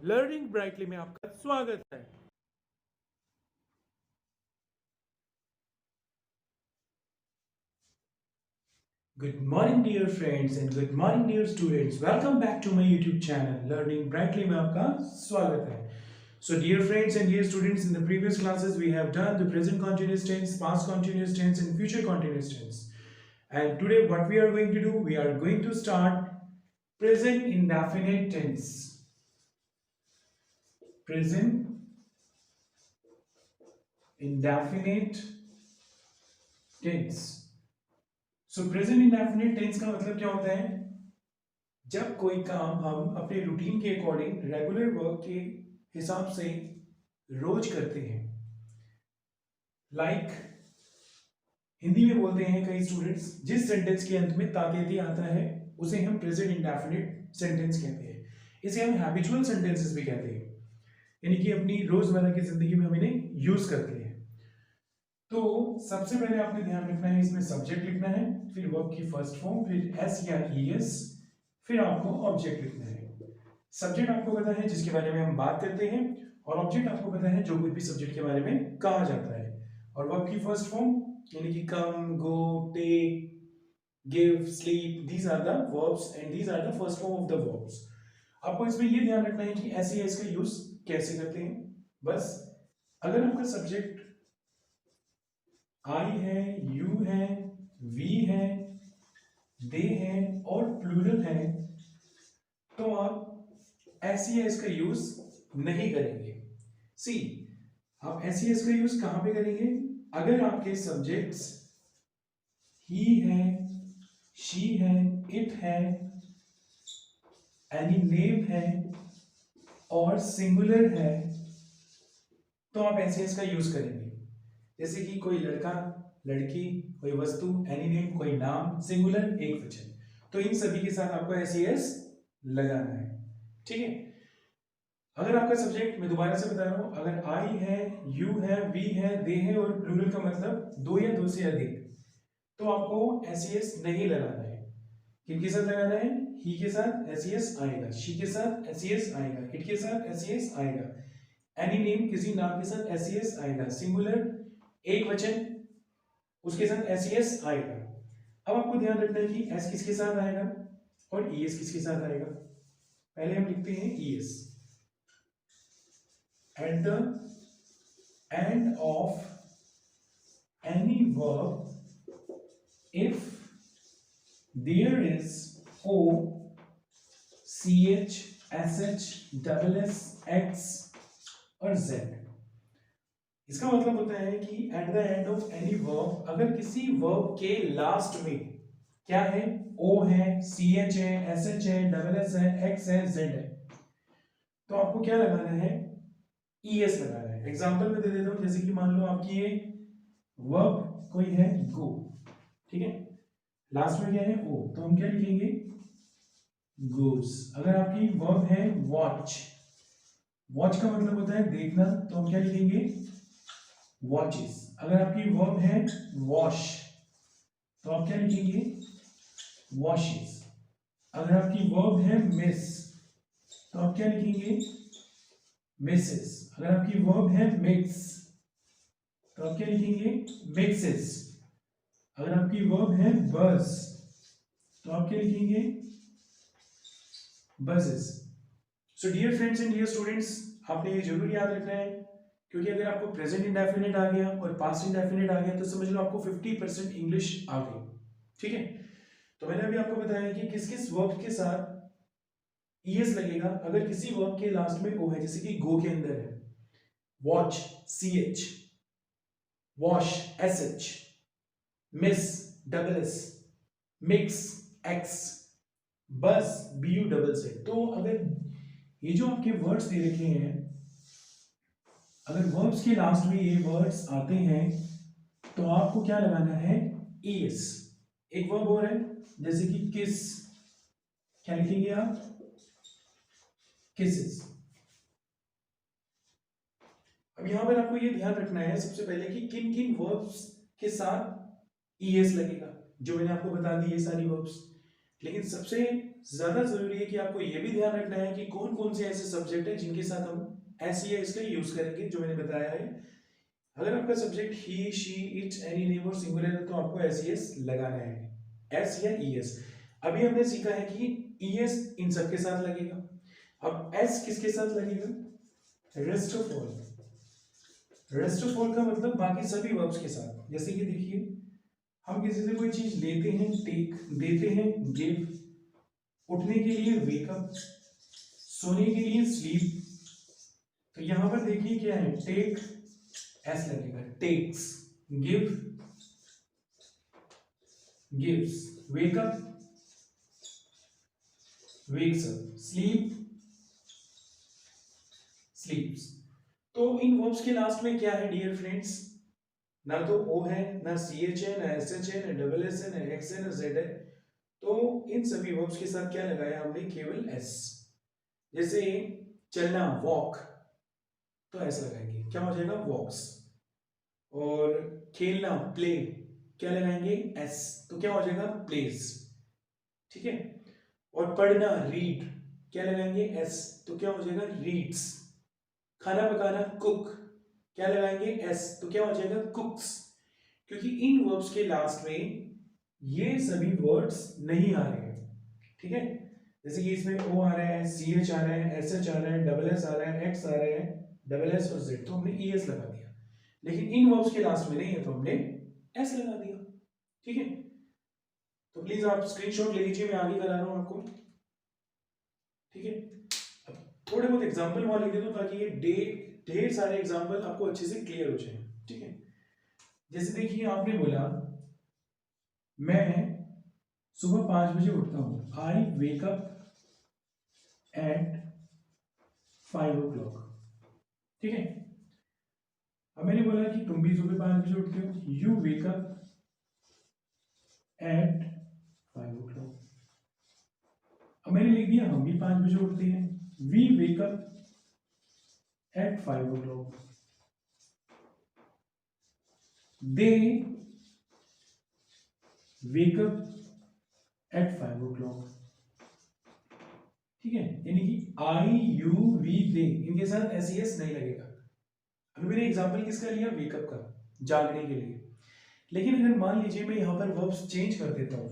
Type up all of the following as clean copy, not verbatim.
Learning brightly में आपका स्वागत है। Good morning dear friends and good morning dear students. Welcome back to my YouTube channel Learning Brightly में आपका स्वागत है. So dear friends and dear students, in the previous classes we have done the present continuous tense, past continuous tense and future continuous tense. And today what we are going to do, we are going to start present indefinite tense. Present indefinite tense. So present indefinite tense का मतलब क्या होता है? जब कोई काम हम अपने रूटीन के अकॉर्डिंग रेगुलर वर्क के हिसाब से रोज करते हैं. लाइक हिंदी में बोलते हैं कई स्टूडेंट्स, जिस सेंटेंस के अंत में तातेती आता है उसे हम प्रेजेंट इंडेफिनिट सेंटेंस कहते हैं. इसे हम हैबिचुअल सेंटेंसेस भी कहते हैं, यानी कि अपनी रोजमर्रा की जिंदगी में हम इन्हें यूज करते हैं. तो सबसे पहले आपने ध्यान रखना है, इसमें सब्जेक्ट लिखना है, फिर वर्ब की फर्स्ट फॉर्म, फिर एस या ईएस, फिर आपको ऑब्जेक्ट लिखना है. सब्जेक्ट आपको पता है जिसके बारे में हम बात करते हैं, और ऑब्जेक्ट आपको पता है जो कुछ भी सब्जेक्ट के बारे में कहा जाता है. और वर्ब की फर्स्ट फॉर्म यानी कि come, go, take, give, sleep, these are the verbs and these are the first form of the verbs. आपको इसमें ये ध्यान रखना है कि ऐसे इसका यूज कैसे करते हैं. बस अगर आपका सब्जेक्ट आई है, यू है, वी है, दे है और प्लूरल है, तो आप ऐसी इसका यूज नहीं करेंगे. सी, आप ऐसी इसका यूज कहां पे करेंगे? अगर आपके सब्जेक्ट्स ही है, शी है, इट है, एनी नेम है और सिंगुलर है, तो आप ऐसे इसका यूज करेंगे. जैसे कि कोई लड़का, लड़की, कोई वस्तु, एनी नेम, कोई नाम, सिंगुलर, एक वचन, तो इन सभी के साथ आपको ऐसे एस लगाना है. ठीक है. अगर आपका सब्जेक्ट, मैं दोबारा से बता रहा हूं, अगर आई है, यू है, वी है, दे है और प्लूरल का मतलब दो या दो से अधिक, तो आपको एस नहीं लगाना है. किनके साथ लगाना है? ही के साथ एस आएगा, शी के साथ एस आएगा, इट के साथ एस आएगा, एनी नेम, किसी नाम के साथ एस आएगा, सिंगुलर, एक वचन, उसके साथ एस आएगा. अब आपको ध्यान रखना है कि एस किसके साथ आएगा और ईएस किसके साथ आएगा. पहले हम लिखते हैं ES. At the end of any verb, if there is O, CH, SH, double S, X और Z. इसका मतलब होता है कि at the end of any verb, अगर किसी verb के लास्ट में क्या है? O है, CH है, SH है, double S है, X है, Z है, तो आपको क्या लगाना है? ईएस लगाना है. एग्जांपल में दे देता हूं, जैसे कि मान लो आपकी ये वर्ब कोई है गो, ठीक है, लास्ट में क्या है? ओ, तो हम क्या लिखेंगे? गोज. अगर आपकी वर्ब है वॉच, वॉच का मतलब होता है देखना, तो हम क्या लिखेंगे? वॉचेस. अगर आपकी वर्ब है वॉश, तो आप क्या लिखेंगे? वॉशेस. अगर आपकी वर्ब है मिस, तो आप क्या लिखेंगे? मिसेस. अगर आपकी वर्ब है मिक्स, तो आप क्या लिखेंगे? मिक्सेस. अगर आपकी वर्ब है बस, तो आप क्या लिखेंगे? Buses. So dear friends and dear students, आपने ये जरूर याद रखना है, क्योंकि अगर आपको प्रेजेंट इंडेफिनिट आ गया और पास्ट इंडेफिनिट आ गया तो समझ लो आपको 50% इंग्लिश आ गई. ठीक है. तो मैंने अभी आपको बताया कि किस किस वर्ब के साथ ईएस लगेगा. अगर किसी वर्ब के लास्ट में ओ है, जैसे कि गो के अंदर है watch, CH, wash, SH, miss, double S, mix, X, bus, B U double से. तो अगर ये जो आपके वर्ड्स दे रखे हैं, अगर वर्ब्स के लास्ट में ये वर्ड्स आते हैं, तो आपको क्या लगाना है? ईएस. एक वर्ब और है, जैसे कि किस, क्या लिखेंगे आप? किसेस. अब यहां पर आपको ये ध्यान रखना है सबसे पहले कि किन किन वर्ब्स के साथ ईएस लगेगा. जो मैंने आपको बता दी ये सारी वर्ब्स, लेकिन सबसे ज्यादा जरूरी है कि आपको ये भी ध्यान रखना है कि कौन कौन से ऐसे सब्जेक्ट है जिनके साथ हम एस या इसका यूज करेंगे, जो मैंने बताया है। अगर आपका subject he, she, it, any, name और सिंगुलर है तो आपको एस ई एस लगाना है, एस या ई एस। अभी हमने सीखा है कि ई एस इन सबके साथ लगेगा। अब एस किसके साथ लगेगा? Rest of all. Rest of all का मतलब बाकी सभी वर्ब्स के साथ। जैसे कि देखिए, हम किसी से कोई चीज लेते हैं, टेक, देते हैं, गिव, उठने के लिए वेक अप, सोने के लिए स्लीप। तो यहां पर देखिए क्या है, टेक एस लगेगा, takes, give, gives, wake up, wakes up, sleep, sleeps. तो इन वर्ब्स के लास्ट में क्या है डियर फ्रेंड्स? ना तो ओ है, ना सी एच है, ना एस एच है, ना डबल एस है, ना एक्स है, ना जेड है। तो इन सभी वर्ब्स के साथ क्या लगाया हमने? केवल एस। जैसे चलना, वॉक, तो एस लगाएंगे, क्या हो जाएगा? वॉक्स। और खेलना, प्ले, क्या लगाएंगे? एस, तो क्या हो जाएगा? प्लेस। ठीक है। और पढ़ना, रीड, क्या लगाएंगे? एस, तो क्या हो जाएगा? रीड्स। खाना पकाना, कुक, क्या लगाएंगे? एस, तो क्या हो जाएगा? कुक्स। क्योंकि इन वर्ब्स के लास्ट में ये सभी वर्ड्स नहीं आ रहे हैं। ठीक है। जैसे कि इसमें ओ आ रहा है, सी एच आ रहा है, एस एच आ रहा है, डबल एस आ रहा है, एक्स आ रहा है, डबल एस और जेड, तो हमने ई एस लगा दिया। लेकिन इन वर्ब्स के लास्ट में नहीं है तो हमने एस लगा दिया। ठीक है। तो प्लीज आप स्क्रीनशॉट ले लीजिए, मैं आगे करा रहा हूं आपको। ठीक है। अब थोड़े बहुत एग्जांपल वहां लिख दे दो ताकि ये ढेर सारे एग्जांपल आपको अच्छे से क्लियर हो जाए। ठीक है। जैसे देखिए, आपने बोला मैं सुबह 5 बजे उठता हूं, आई वेक अप एट 5 o'clock। ठीक है। अब मैंने बोला कि तुम भी सुबह 5 बजे उठते हो, you wake up at 5 o'clock। अब मैंने लिख दिया हम भी 5 बजे उठते हैं, we wake up at 5 o'clock। They wake up at 5 o'clock। ठीक है। यानी कि आई, यू, वी, दे, इनके साथ एस ई एस नहीं लगेगा। अभी मैंने एग्जांपल किसका लिया? वेकअप का, जागने के लिए। लेकिन अगर मान लीजिए मैं यहां पर वर्ब्स चेंज कर देता हूं,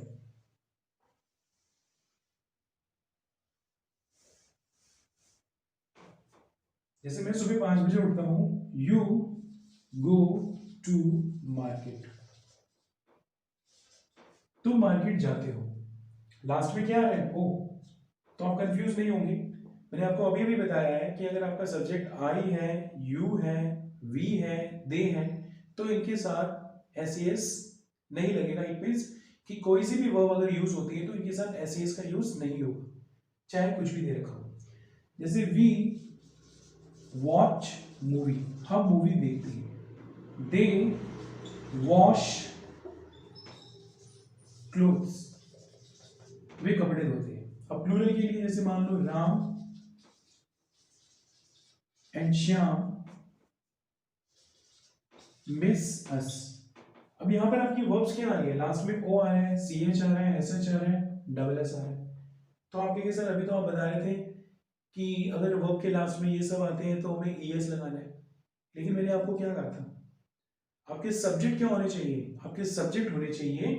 जैसे मैं सुबह 5 बजे उठता हूं, यू गो टू मार्केट, तुम मार्केट जाते हो। लास्ट में क्या है? ओ। तो आप कंफ्यूज नहीं होंगे। मैंने आपको अभी भी बताया है कि अगर आपका सब्जेक्ट आई है, यू है, वी है, दे है, तो इनके साथ एस ई एस नहीं लगेगा। इट मीन्स कि कोई सी भी वर्ब अगर यूज होती है तो इनके साथ एस ई एस का यूज नहीं होगा, चाहे कुछ भी दे रखा हो। जैसे वी वॉच मूवी, हम मूवी देखते हैं। दे वॉश क्लोथ्स, वे कपड़े धोते हैं। अब प्लूरल के लिए जैसे मान लो राम एंड श्याम मिस अस। अब यहां पर आपकी वर्ब्स क्या आ रही है? लास्ट में ओ आ रहा है, सी एच आ रहा है, एस एच आ रहा है, डबल एस आ रहा है। तो आपके के सर अभी तो आप बता रहे थे कि अगर वर्ब के लास्ट में ये सब आते हैं तो हमें ई एस लगाना है। लेकिन मैंने आपको क्या कहा था? आपके सब्जेक्ट क्या होने चाहिए? आपके सब्जेक्ट होने चाहिए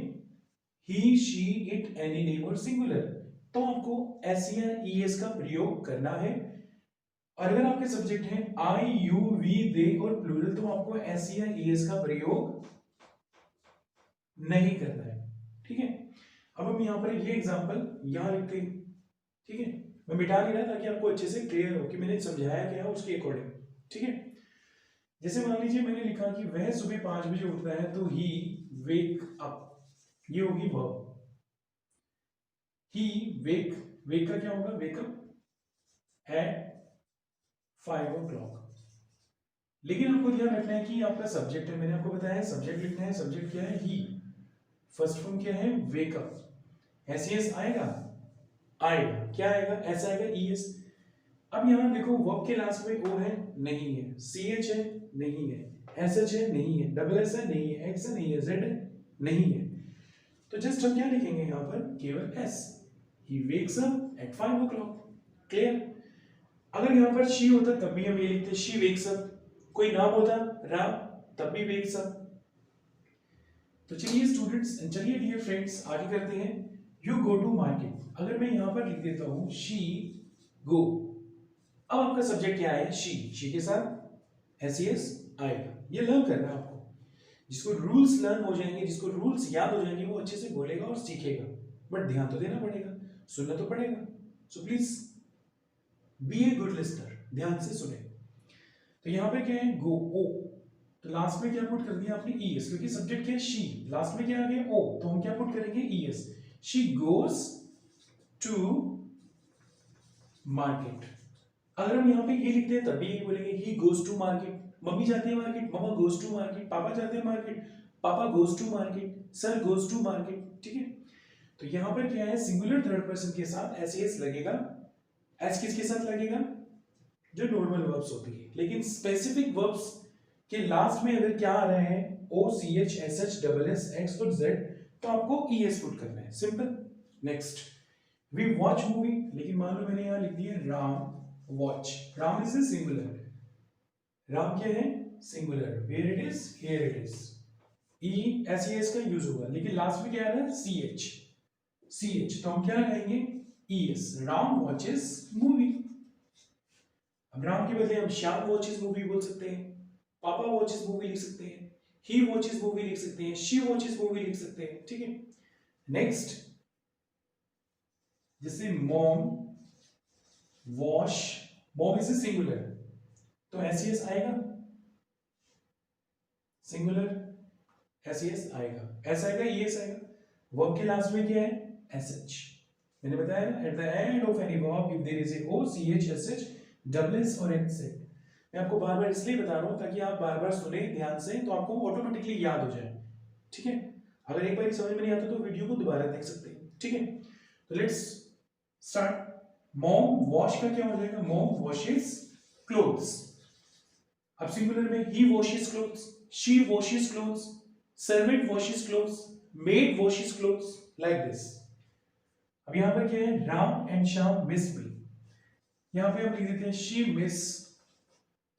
ही, शी, इट, एनी, नेम और सिंगुलर। तो आपको एस या ई एस का प्रयोग करना है। और अगर आपके सब्जेक्ट हैं आई, यू, वी, दे और प्लूरल, तो आपको एस या ई एस का प्रयोग नहीं करना है। ठीक है। अब हम यहां पर ये एग्जांपल यहां लिखते हैं। ठीक है। मैं मिटा नहीं रहा ताकि आपको अच्छे से क्लियर हो कि मैंने समझाया क्या है उसके अकॉर्डिंग। ठीक है। जैसे मान लीजिए मैंने लिखा कि वह सुबह 5 बजे उठता है, तो ही वेक अप, ये होगी वर्ब। ही वेक, वेक का क्या होगा? Wake up at 5 o'clock। लेकिन आपको ध्यान रखना है कि आपका सब्जेक्ट है, मैंने आपको बताया है सब्जेक्ट लिखना है। सब्जेक्ट क्या है? ही। फर्स्ट फॉर्म क्या है? वेकअप। एस एस आएगा? आएगा। क्या आएगा? एस आएगा, ई एस। अब यहां देखो वर्ब के लास्ट में ओ है? नहीं है। सी एच है? नहीं है। एस एच है? नहीं है। डबल एस है? नहीं है। एक्स है? नहीं है। जेड है? नहीं है। तो जस्ट हम क्या लिखेंगे यहां पर? केवल S. He wakes up at 5 o'clock. Clear? अगर यहाँ पर शी होता तब भी हम ये लिखते शी वेक्स अप. कोई नाम होता राम, तब भी वेक्स अप. तो चलिए स्टूडेंट्स, चलिए डियर फ्रेंड्स, आगे करते हैं. You go to market. अगर मैं यहाँ पर लिख देता हूँ शी गो. अब आपका सब्जेक्ट क्या है? शी के साथ एस आएगा. ये लर्न करना है आपको. जिसको रूल्स लर्न हो जाएंगे, जिसको रूल्स याद हो जाएंगे, वो अच्छे से बोलेगा और सीखेगा. बट ध्यान तो देना पड़ेगा, सुनना तो पड़ेगा. So please be a good listener, ध्यान से सुने. तो यहाँ पे क्या है? गो, ओ. तो लास्ट में क्या पुट कर दिया आपने? ई एस, क्योंकि सब्जेक्ट क्या है? शी. लास्ट में क्या आ गया? ओ. तो हम क्या पुट करेंगे? E S. She goes to market. अगर हम यहाँ पे ये लिखते हैं तब भी ये बोलेंगे ही गोज टू मार्केट. मम्मी जाती है मार्केट, मम्मा गोज टू मार्केट. पापा जाते हैं मार्केट, पापा goes to market. Sir goes to market. ठीक है? तो यहाँ पर क्या है? सिंगुलर थर्ड पर्सन के साथ एस लगेगा. एस किसके साथ लगेगा? जो नॉर्मल वर्ब्स होती है. लेकिन स्पेसिफिक वर्ब्स के लास्ट में अगर क्या आ रहे हैं? O C H S H double S X और जेड, तो आपको ई एस पुट करना है. Simple. Next, we watch movie. लेकिन मान लो मैंने यहाँ लिख दिया Ram watch. Ram is a singular. Ram क्या है? Singular. Where it is? Here it is. E S E S का यूज होगा. लेकिन लास्ट में क्या आ रहा है? C H. तो हम क्या लगाएंगे? E S. Ram watches movie. अब राम के बदले हम श्याम वॉचेस मूवी बोल सकते हैं, पापा वॉचेस मूवी लिख सकते हैं, ही वॉचेस मूवी लिख सकते हैं, शी वॉचेस मूवी लिख सकते हैं. ठीक है? नेक्स्ट, जैसे mom wash. Mom is a singular, तो एस आएगा. सिंगुलर एस आएगा. एस आएगा, ई एस आएगा. वर्ब के लास्ट में क्या है? S H. मैंने बताया ना, at the end of any verb if there is a O C H S H double S और एस एच. मैं आपको बार बार इसलिए बता रहा हूं ताकि आप बार बार सुने ध्यान से, तो आपको ऑटोमेटिकली याद हो जाए. ठीक है? अगर एक बार समझ में नहीं आता तो वीडियो को दोबारा देख सकते हैं. ठीक है? तो लेट्स स्टार्ट. मॉम वॉश का क्या हो जाएगा? Mom washes clothes. अब सिंगुलर में ही washes clothes, she washes clothes, servant washes clothes, maid washes clothes, like this. अब यहां पर क्या है? Ram and Shyam miss me. यहां पे हम लिख देते हैं शी मिस.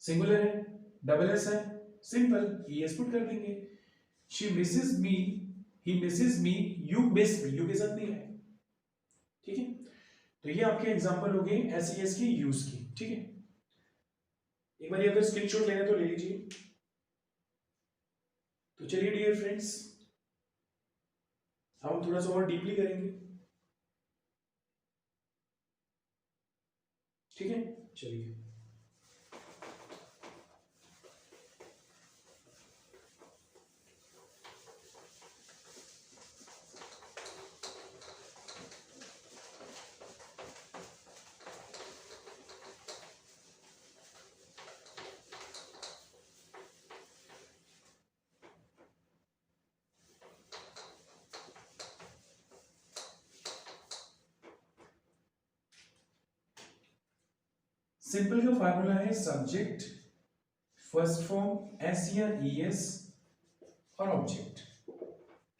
सिंगुलर है, डबल एस है, सिंपल. ई एस पुट कर देंगे. She misses me, he misses me, you miss me. You के साथ नहीं है. ठीक है? तो ये आपके एग्जांपल हो गए एस ई एस की यूज की. ठीक है? एक बार अगर स्क्रीनशॉट लेना तो ले लीजिए. तो चलिए डियर फ्रेंड्स, हम थोड़ा सा और डीपली करेंगे. ठीक है? चलिए. सिंपल का फार्मूला है सब्जेक्ट, फर्स्ट फॉर्म एस या ई एस और ऑब्जेक्ट.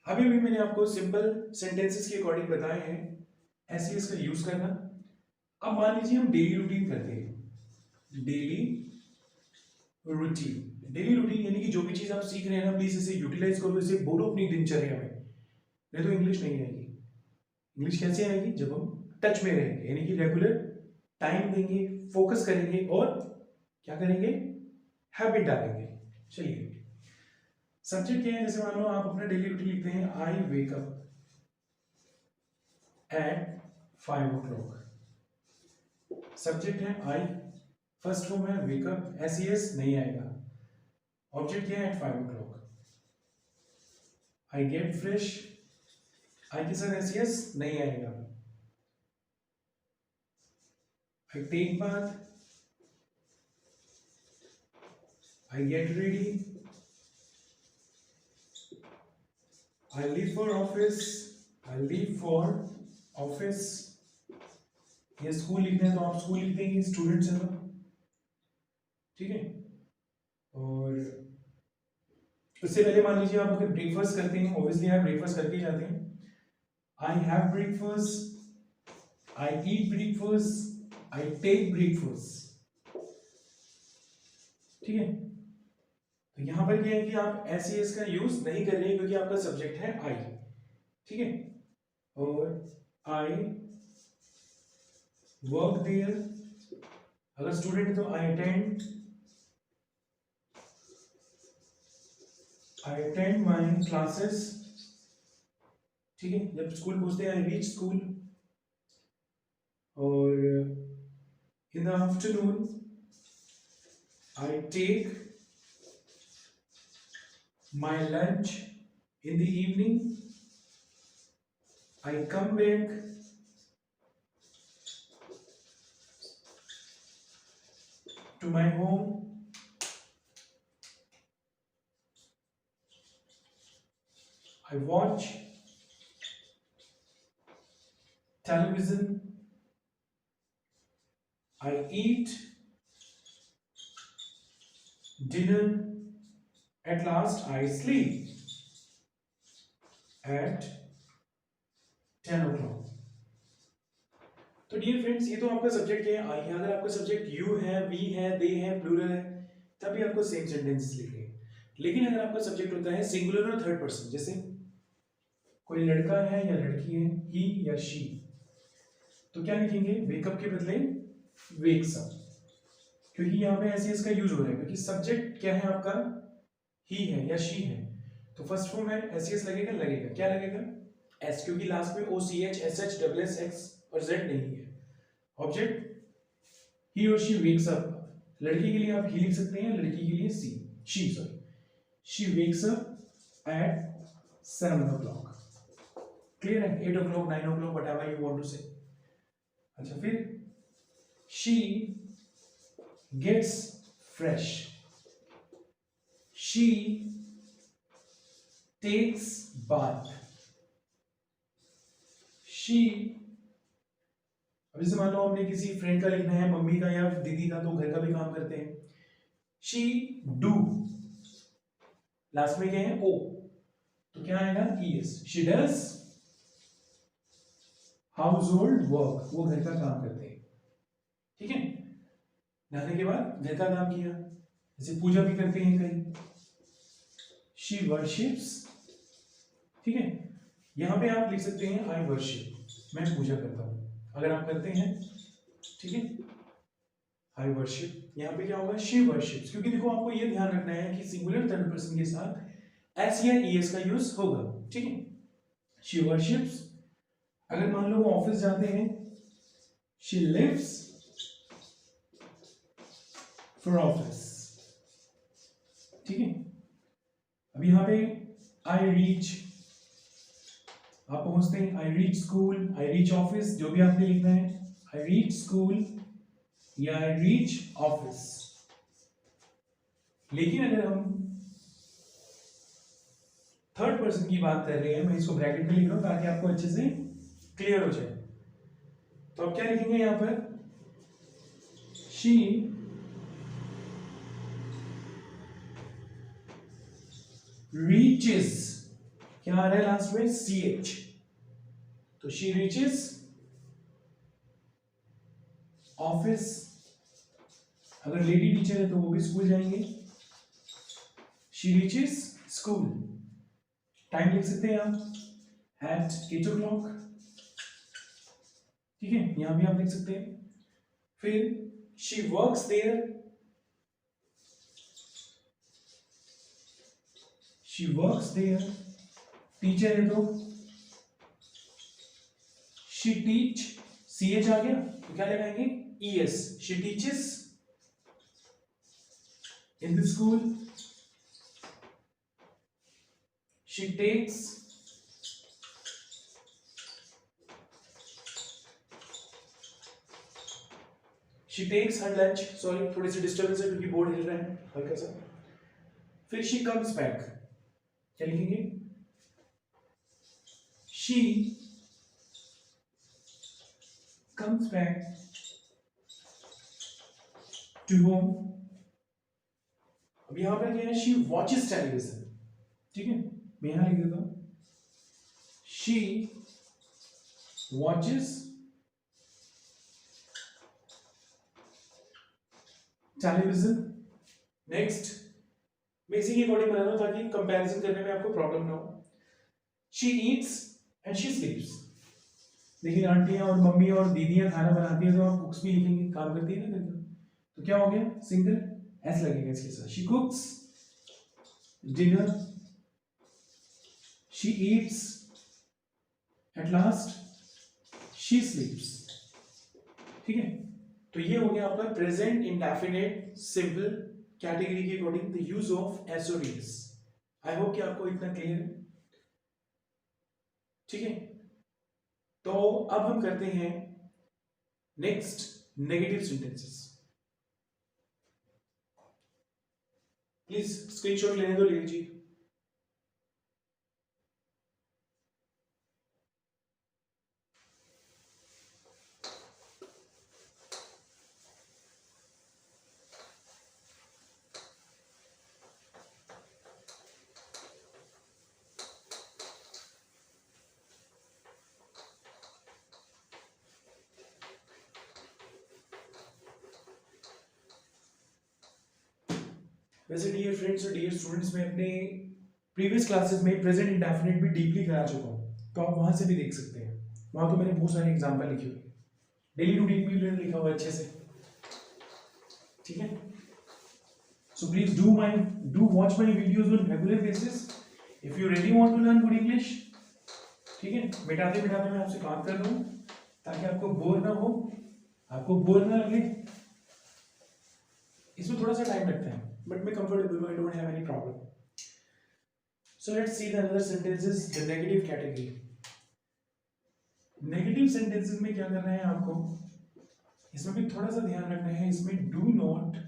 अभी भी मैंने आपको सिंपल सेंटेंसेस के अकॉर्डिंग बताए हैं एस ई एस का यूज करना. अब मान लीजिए हम डेली रूटीन करते हैं. डेली रूटीन यानी कि जो भी चीज आप सीख रहे हैं ना, प्लीज इसे यूटिलाइज करो, इसे बोलो अपनी दिनचर्या में. नहीं तो इंग्लिश नहीं आएगी. इंग्लिश कैसे आएगी? जब हम टच में रहेंगे, यानी कि रेगुलर टाइम देंगे, फोकस करेंगे और क्या करेंगे? हैबिट डालेंगे. चलिए, सब्जेक्ट क्या है? जैसे मान लो आप अपना डेली रूटीन लिखते हैं I wake up at 5 o'clock. Subject है आई, फर्स्ट फॉर्म है wake up, S E S नहीं आएगा. ऑब्जेक्ट क्या है? At 5 o'clock. I get fresh, I के साथ एस ई एस नहीं आएगा. I take bath, I get ready, I leave for office, ये स्कूल लिखना है तो आप स्कूल लिख देंगे, स्टूडेंट्स हैं तो. ठीक है? और उससे पहले मान लीजिए आप अगर ब्रेकफास्ट करते हैं, ऑब्वियसली आप ब्रेकफास्ट करके ही जाते हैं. I have breakfast, I eat breakfast, I take breakfast. ठीक है, तो यहां पर क्या है कि आप एस ई एस का यूज नहीं कर रहे हैं क्योंकि आपका सब्जेक्ट है आई। ठीक है, और आई वर्क देयर, अगर स्टूडेंट है तो आई अटेंड माई क्लासेस। ठीक है, जब स्कूल पहुंचते हैं आई रीच स्कूल। और in the afternoon I take my lunch. In the evening I come back to my home. I watch television. I eat dinner. At last I sleep at 10 o'clock. तो dear friends, ये तो आपका subject है आई है। अगर आपका subject you है, we है, दे है, प्लूरल है, तभी आपको सेम सेंटेंसेस लिखने हैं। लेकिन अगर आपका सब्जेक्ट होता है सिंगुलर और थर्ड पर्सन, जैसे कोई लड़का है या लड़की है, ही या शी, तो क्या लिखेंगे? वेकअप के बदले वेक्स अप, क्योंकि यहाँ पे ऐसे इसका यूज हो रहा है क्योंकि सब्जेक्ट क्या है आपका, ही है या शी है। तो फर्स्ट फॉर्म है एस लगेगा, क्या लगेगा? एस, क्योंकि लास्ट में O C H S H double S X और जेड नहीं है। ऑब्जेक्ट ही और शी वेक्स अप, लड़की के लिए आप ही लिख सकते हैं, लड़की के लिए she wakes up at 7 o'clock। Clear है? 8 o'clock, 9 o'clock, whatever you want to से। अच्छा, फिर she gets fresh, she takes bath, she, अब जैसे मान लो हमने किसी फ्रेंड का लिखना है, मम्मी का या दीदी का, तो घर का भी काम करते हैं। शी डू, लास्ट में क्या है? ओ, तो क्या आएगा? E S. She does household work, वो घर का काम करते हैं। ठीक है, नहाने के बाद घर का काम किया, जैसे पूजा भी करते हैं कहीं। शी वर्शिप्स, ठीक है, यहां पे आप लिख सकते हैं आई वर्शिप, मैं पूजा करता हूं, अगर आप करते हैं। ठीक है, आई वर्शिप, यहां पे क्या होगा? शी वर्शिप्स, क्योंकि देखो आपको ये ध्यान रखना है कि सिंगुलर थर्ड पर्सन के साथ एस या ईएस का यूज होगा। ठीक है, शी वर्शिप्स। अगर मान लो वो ऑफिस जाते हैं, शी लिव्स फॉर ऑफिस। ठीक है, अब यहां पे आई रीच, आप पहुंचते हैं, आई reach school, I reach office, जो भी आपने लिखना है, आई रीच स्कूल या आई रीच ऑफिस। लेकिन अगर हम थर्ड पर्सन की बात कर रहे हैं, मैं इसको ब्रैकेट में लिख रहा हूं ताकि आपको अच्छे से क्लियर हो जाए। तो आप क्या लिखेंगे यहां पर? शी रीचेस, क्या आ रहा है लास्ट में? सी एच, तो शी रीचेस ऑफिस। अगर लेडी टीचर है तो वो भी स्कूल जाएंगे। शी रीचेस स्कूल, टाइम लिख सकते हैं आप एट 8 o'clock। ठीक है, यहां भी आप लिख सकते हैं। फिर she works there, she works there, teacher है तो शी टीच, सी एच आ गया तो क्या लगाएंगे? E S, she teaches in the school, she takes her lunch. Sorry, थोड़ी सी डिस्टर्बेंस है क्योंकि बोर्ड हिल रहा है हल्का सा। फिर शी कम्स बैक, क्या लिखेंगे? She comes back to home। अब यहां पर क्या है? She watches television. ठीक है, मैं यहां लिख देता हूं शी वॉचेस टेलीविजन। नेक्स्ट, मैं इसी के अकॉर्डिंग बना रहा हूं ताकि कंपैरिजन करने में आपको प्रॉब्लम ना हो। She Yeats and she स्लीप्स। लेकिन आंटियां और मम्मी और दीदियां खाना बनाती हैं तो आप कुक्स भी लिखेंगे, काम करती है ना घर का, तो क्या हो गया, सिंगल एस लगेगा इसके साथ। She कुक्स dinner, she Yeats, at last she स्लीप्स। ठीक है, तो ये हो गया आपका प्रेजेंट इंडेफिनिट सिंपल कैटेगरी के according the use of S और इज। आई होप कि आपको इतना क्लियर है। ठीक है, तो अब हम करते हैं next negative sentences. Please screenshot लेने दो, ले लीजिए। वैसे डियर फ्रेंड्स और डियर स्टूडेंट्स, मैं अपने प्रीवियस क्लासेस में प्रेजेंट इंडेफिनिट भी डीपली करा चुका हूँ, तो आप वहां से भी देख सकते हैं। वहां तो मैंने बहुत सारे एग्जांपल लिखे हुए हैं, डेली रूटीन भी लिखा हुआ है अच्छे से। ठीक है, so please do watch my videos on regular basis if you really want to learn good English. ठीक है, मिटाते मिटाते मैं आपसे बात कर रहा हूँ ताकि आपको बोर ना हो, आपको बोर ना लगे। इसमें थोड़ा सा टाइम लगता है but मैं comfortable, I don't have any problem. So let's see the another sentences, the negative category. Negative sentences में क्या करना है आपको, इसमें भी थोड़ा सा ध्यान रखना है। इसमें do not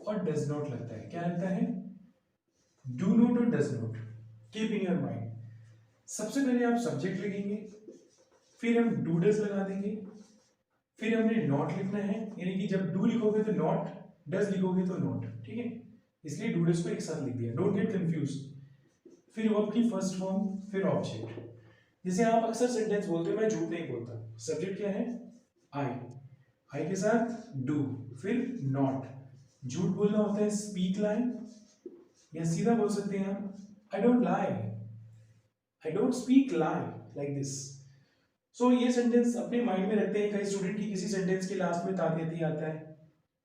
और does not लगता है। क्या लगता है, do not और does not। Keep in your mind, सबसे पहले आप सब्जेक्ट लिखेंगे, फिर हम do does लगा देंगे, फिर हमने not लिखना है, यानी कि जब do लिखोगे तो not, डज लिखोगे तो नॉट। ठीक है, इसलिए डू डज को एक साथ लिख दिया, डोंट गेट कंफ्यूज। फिर वर्ब की फर्स्ट फॉर्म, फिर ऑब्जेक्ट। जैसे आप अक्सर सेंटेंस बोलते हो, मैं झूठ नहीं बोलता, सब्जेक्ट क्या है, आई, आई के साथ डू, फिर नॉट। झूठ बोलना होता है स्पीक लाई, या सीधा बोल सकते हैं आप I don't lie, I don't speak lie, like this. So ये सेंटेंस अपने माइंड में रखते हैं। कई स्टूडेंट की किसी सेंटेंस के लास्ट में ताकत आता है,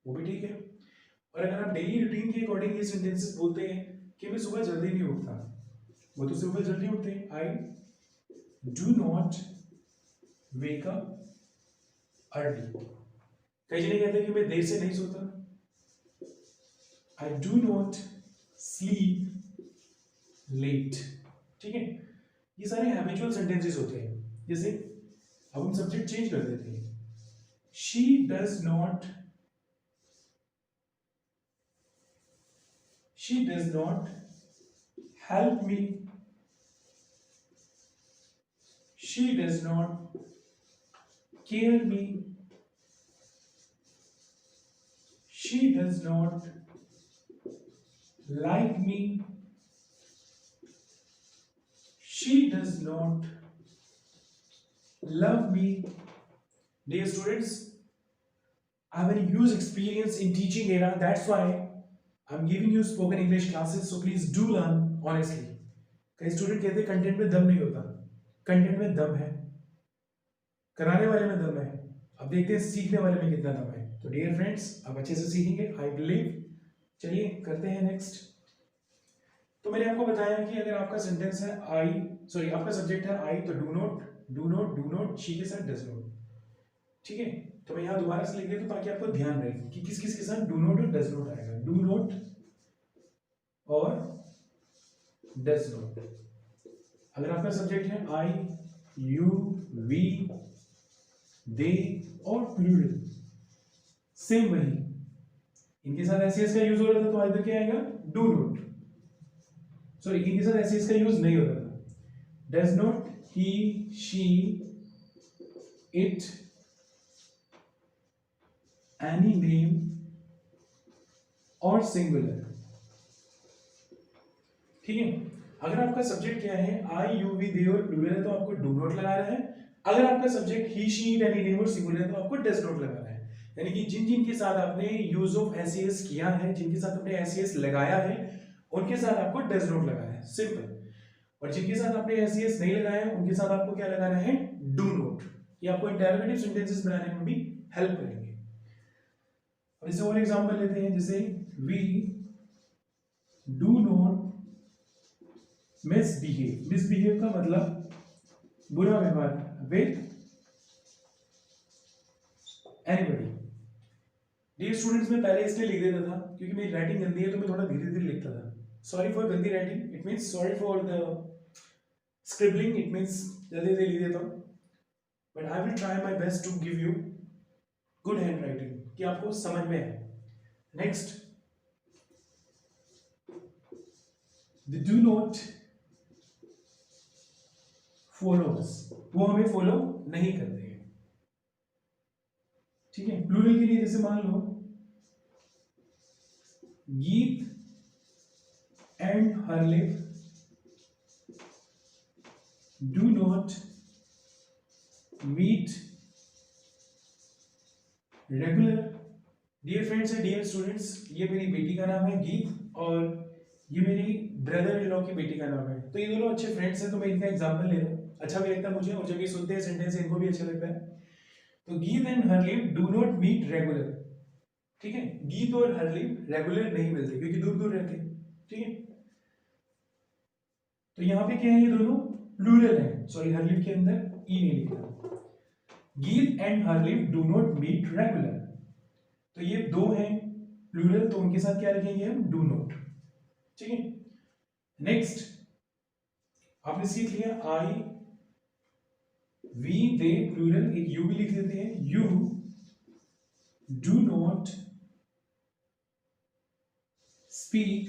वो भी ठीक है। और अगर आप डेली रूटीन के अकॉर्डिंग ये सेंटेंसेस बोलते हैं कि मैं सुबह जल्दी नहीं उठता, वो तो सुबह जल्दी उठते हैं, आई do not wake up early. कई जने कहते हैं कि मैं देर से नहीं सोता, I do not sleep late. ठीक है, ये सारे हैबिचुअल सेंटेंसेस होते हैं। जैसे अब हम सब्जेक्ट चेंज कर देते हैं, she does not, she does not help me, she does not care me, she does not like me, she does not love me. Dear students, I have a huge experience in teaching era, that's why I'm giving you spoken English classes, so please do learn honestly. कई student कहते हैं content में दम नहीं होता, content में दम है, कराने वाले में दम है। अब देखते हैं सीखने वाले में कितना दम है। तो डियर फ्रेंड्स, अब अच्छे से सीखेंगे आई बिलीव। चलिए करते हैं नेक्स्ट। तो मैंने आपको बताया कि अगर आपका सेंटेंस है आई, सॉरी आपका सब्जेक्ट है आई, तो do not, do not, do not, she के साथ डज नॉट। ठीक है, तो मैं यहाँ दोबारा से लिख देता हूँ ताकि आपको ध्यान रहे कि किस किस के साथ डू नॉट और डज नॉट आएगा। डू नॉट और डज नॉट। अगर आपका सब्जेक्ट है आई, यू, वी, दे और प्लूरल, सेम वही, इनके साथ एसएस का यूज हो रहा था, तो इधर क्या आएगा, डू नॉट। सॉरी, इनके साथ एसएस का यूज नहीं हो रहा था, does not, he, she, it, any name और सिंगुलर। ठीक है, अगर आपका सब्जेक्ट क्या है, आई, यू, वी, दे और प्लूरल है, तो आपको डू नॉट लगाना है। अगर आपका subject he, she, it, any name और सिंगुलर है, तो आपको डज नॉट लगाना है। यानी कि जिन जिन के साथ आपने यूज ऑफ एस किया है, जिनके साथ आपने एस लगाया है, उनके साथ आपको डज नॉट लगाना है, सिंपल। और जिनके साथ आपने एस नहीं लगाया है, उनके साथ आपको क्या लगाना है, डू नॉट। ये आपको इंटरोगेटिव सेंटेंसेस बनाने में भी हेल्प करेंगे। अब इसे और एग्जांपल लेते हैं, जैसे we do not misbehave. Misbehave का मतलब बुरा व्यवहार विद एनीबॉडी। डियर स्टूडेंट्स, मैं पहले इसलिए लिख देता था क्योंकि मेरी राइटिंग गंदी है, तो मैं थोड़ा धीरे धीरे लिखता था। सॉरी फॉर गंदी writing, it means sorry for the scribbling, it means जल्दी जल्दी लिख देता हूँ। But I will try my best to give you good handwriting, कि आपको समझ में आए। Next, the do not followers, वो हमें फॉलो नहीं करते हैं, ठीक है। प्लूरल के लिए जैसे मान लो Geet and Harliv do not meet regular. Dear friends and dear students, ये मेरी बेटी का नाम है गीत और ये मेरी ब्रदर इन लॉ की बेटी का नाम है। तो ये दोनों अच्छे फ्रेंड्स हैं, तो मैं इनका एग्जांपल ले रहा हूँ। अच्छा भी लगता है मुझे, और जब ये सुनते हैं सेंटेंस इनको भी अच्छा लगता है। तो Geet and Harliv do not meet regular, ठीक है। गीत और हरलिव रेगुलर नहीं मिलते क्योंकि दूर दूर रहते हैं, ठीक है। तो यहाँ पे क्या है, ये दोनों प्लूरल है। सॉरी, हरलिव के अंदर ई नहीं लिखा। Geet and Harliv do not meet regular, तो ये दो हैं प्लूरल, तो उनके साथ क्या रखेंगे हम, डू नॉट, ठीक है। नेक्स्ट, आपने सीख लिया आई वी दे प्लूरल, एक यू भी लिख देते हैं। You do not speak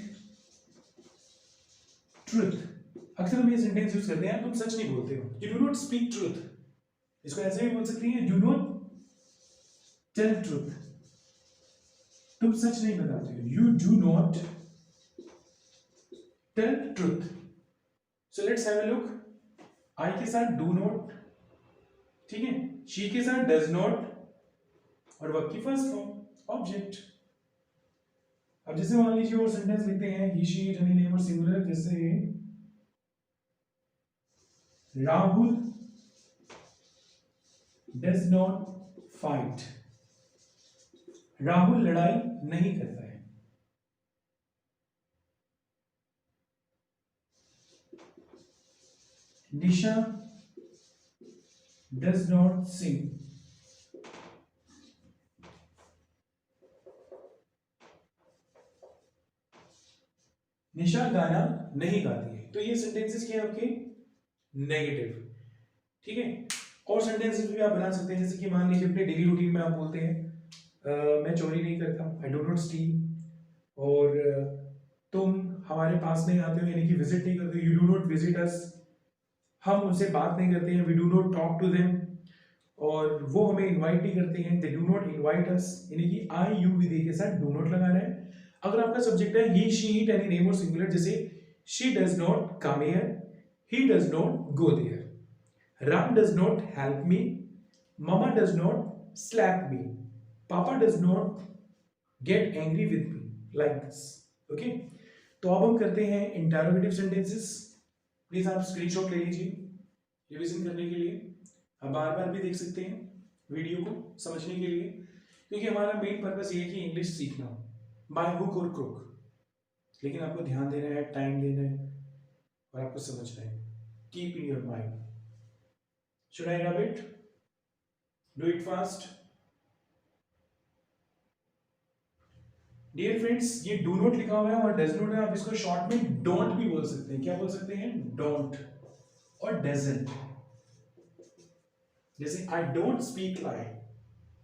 truth. अक्सर हम ये सेंटेंस यूज करते हैं, तुम सच नहीं बोलते हो, you do not speak truth. इसको ऐसे भी बोल सकती है, डू नॉट टेल ट्रुथ, तुम सच नहीं बताते हो, you do not tell truth. So let's have a look. I के साथ डू नॉट, ठीक है, शी के साथ डज नॉट, और वर्ब की फर्स्ट फॉर्म ऑब्जेक्ट। अब जैसे मान लीजिए और सेंटेंस लिखते हैं, he she it any name और सिंगुलर, जैसे Rahul does not fight, Rahul लड़ाई नहीं करता है। निशा डज नॉट सिंग, निशा गाना नहीं गाती है। तो ये सेंटेंसेस क्या है आपके, नेगेटिव, ठीक है। और सेंटेंसेस भी आप बना सकते हैं, जैसे कि मान लीजिए अपने डेली रूटीन में आप बोलते हैं मैं चोरी नहीं करता, आई डू नॉट स्टील, और तुम हमारे पास नहीं आते हो, यानी कि विजिट नहीं करते, you do not visit us, हम उनसे बात नहीं करते हैं, we do not talk to them, और वो हमें इनवाइट नहीं करते हैं, they do not invite us, यानी कि आई यू वी दे के साथ डू नॉट लगाना है। अगर आपका सब्जेक्ट है he she it any name और सिंगुलर, जैसे she does not come here, he does not go there, Ram does not help me, Mama does not slap me, Papa does not get angry with me, like this, okay? तो अब हम करते हैं interrogative sentences. Please आप screenshot ले लीजिए revision करने के लिए। आप बार बार भी देख सकते हैं वीडियो को समझने के लिए, क्योंकि हमारा मेन पर्पस ये है कि इंग्लिश सीखना बाय हुक और क्रुक। लेकिन आपको ध्यान देना है, टाइम देना है, और आपको समझना है। Keep in your mind. Should I rub it? Do it fast. Dear friends, ये do not लिखा हुआ है और does not है, आप इसको शॉर्ट में don't भी बोल सकते हैं। क्या बोल सकते हैं? Don't और doesn't। जैसे I don't speak lie,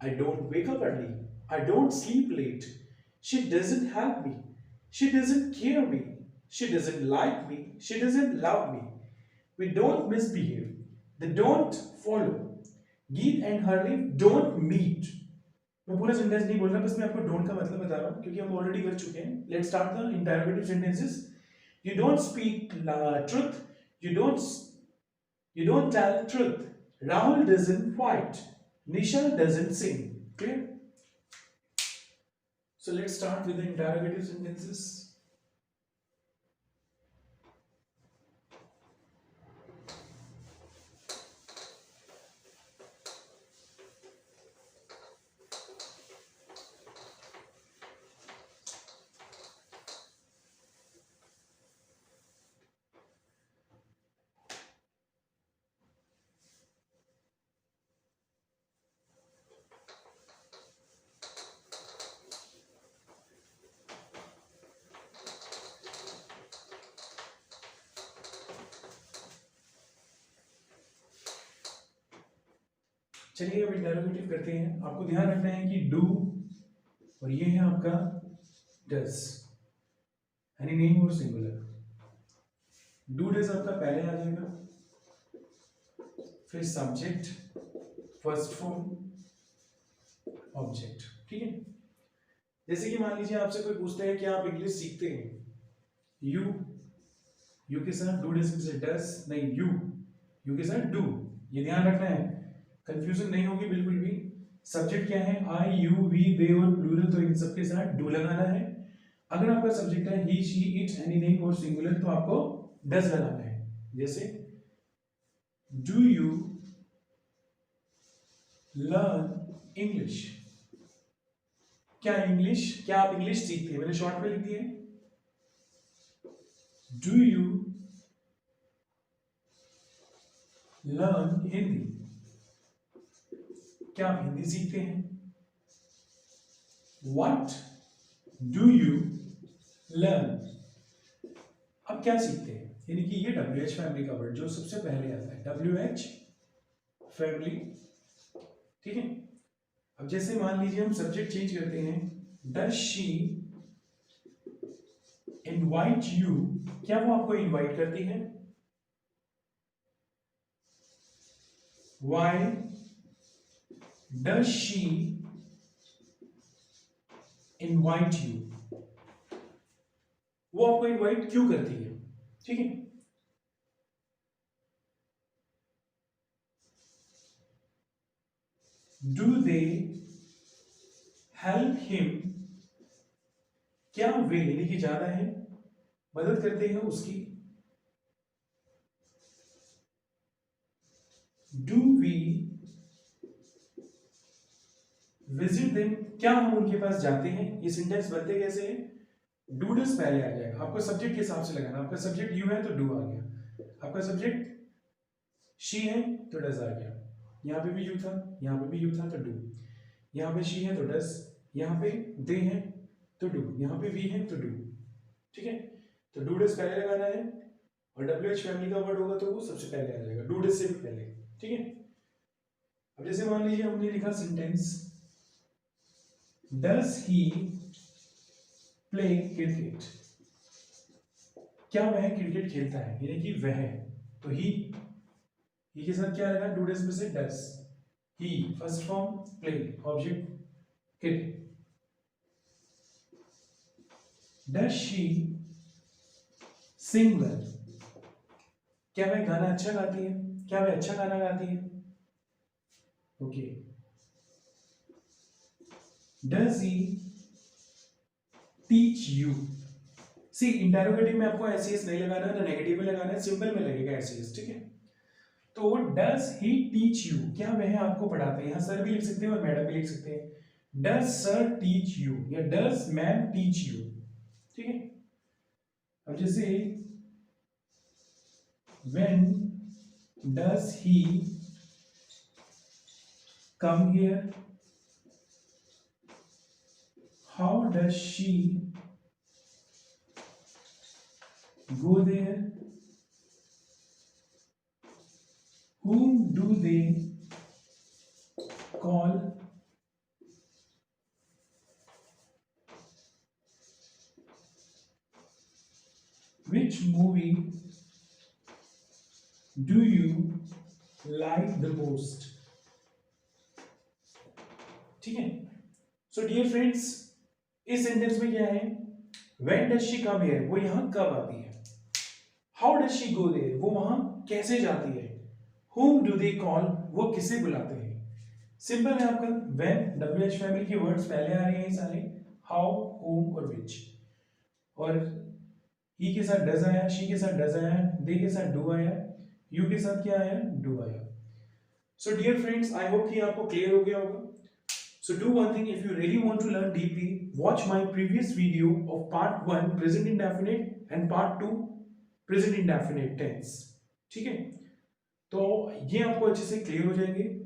I don't wake up early, I don't sleep late, she doesn't help me, she doesn't care me, she doesn't like me, she doesn't love me, we don't misbehave, they don't follow, गीत and हरलिव don't meet. मैं पूरा sentence नहीं बोल रहा, बस मैं आपको don't का मतलब बता रहा हूं क्योंकि हम ऑलरेडी कर चुके हैं। Let's start the interrogative sentences. You don't speak truth, you don't tell truth, Rahul doesn't fight, Nisha doesn't sing. Clear? So let's start with the interrogative sentences. चलिए अब इंटरोगेटिव करते हैं। आपको ध्यान रखना है कि डू और ये है आपका डस, यानी नेम और सिंगुलर। डू डस आपका पहले आ जाएगा, फिर सब्जेक्ट, फर्स्ट फॉर्म, ऑब्जेक्ट। ठीक है। जैसे कि मान लीजिए आपसे कोई पूछता है कि आप इंग्लिश सीखते हैं, यू के साथ डू डस से डस नहीं, यू के साथ डू, ये ध्यान रखना है, कंफ्यूजन नहीं होगी बिल्कुल भी। सब्जेक्ट क्या है, आई, यू, वी, दे और प्लूरल, तो इन सब के साथ डू लगाना है। अगर आपका सब्जेक्ट है he, she, it, any name और सिंगुलर, तो आपको डस लगाना है। जैसे डू यू लर्न इंग्लिश, क्या आप इंग्लिश सीखते हैं, मैंने शॉर्ट में लिख दिया है। डू यू लर्न हिंदी, क्या आप हिंदी सीखते हैं। What do you learn, अब क्या सीखते हैं, यानी कि ये WH फैमिली का वर्ड जो सबसे पहले आता है, WH फैमिली। ठीक है। अब जैसे मान लीजिए हम सब्जेक्ट चेंज करते हैं, डज शी इनवाइट यू, क्या वो आपको इनवाइट करती है। Why does she invite you, वो आपको इनवाइट क्यों करती है। ठीक है। Do they help him, क्या वे यानी कि ज्यादा है मदद करते हैं उसकी। Do we visit them, क्या हम उनके पास जाते हैं। ये सेंटेंस बनते कैसे हैं, डू डस पहले आ जाएगा, आपको सब्जेक्ट के हिसाब से लगाना। आपका सब्जेक्ट यू है तो डू आ गया, आपका सब्जेक्ट शी है तो डस आ गया, यहाँ पे भी यू था, यहाँ पे भी यू था तो डू, यहाँ पे शी है तो डस, यहाँ पे दे है तो डू, यहाँ पे वी है तो डू। ठीक है। तो डू डस पहले लगाना है, और WH फैमिली का वर्ड होगा तो वो सबसे पहले आ जाएगा, डू डस से भी पहले। ठीक है। अब जैसे मान लीजिए हमने लिखा sentence, does he play cricket, क्या वह क्रिकेट खेलता है, यानी कि वह, तो ही के साथ क्या आएगा, डू डस में से does, he first form, play object, cricket. Does she sing well, क्या वह गाना अच्छा गाती है, क्या वह अच्छा गाना गाती है। Okay. Does he teach you, see interrogative में आपको एस नहीं लगाना है, ना नेगेटिव में लगाना है, सिंपल में लगेगा एस। ठीक है। तो डज ही टीच यू, क्या वह आपको पढ़ाते हैं, यहाँ सर भी लिख सकते हैं और मैडम भी लिख सकते हैं। डज सर टीच यू या डज मैम टीच यू। ठीक है। अब जैसे when does he come here, how does she go there, whom do they call, which movie do you like the most। ठीक है। सो डियर फ्रेंड्स, इस sentence में क्या है, when does she come here, वो यहां कब आती है। How does she go there, वो वहां कैसे जाती है। whom do they call, वो किसे बुलाते हैं। सिंपल है आपका, when WH फैमिली के वर्ड्स पहले आ रहे हैं सारे, हाउ, whom और which। और he के साथ does आया, she के साथ does आया, they के साथ do आया, you के साथ क्या आया, do आया। So dear friends, I hope कि आपको clear हो गया होगा। So do one thing, if you really want to learn deeply, watch my previous video of part 1 present indefinite and part 2 present indefinite tense। ठीक है, तो ये आपको अच्छे से क्लियर हो जाएंगे।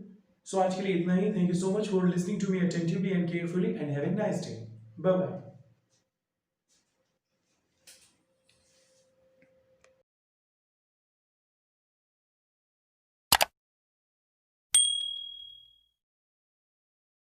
सो आज के लिए इतना ही। Thank you so much for listening to me attentively and carefully and have a nice day. Bye bye.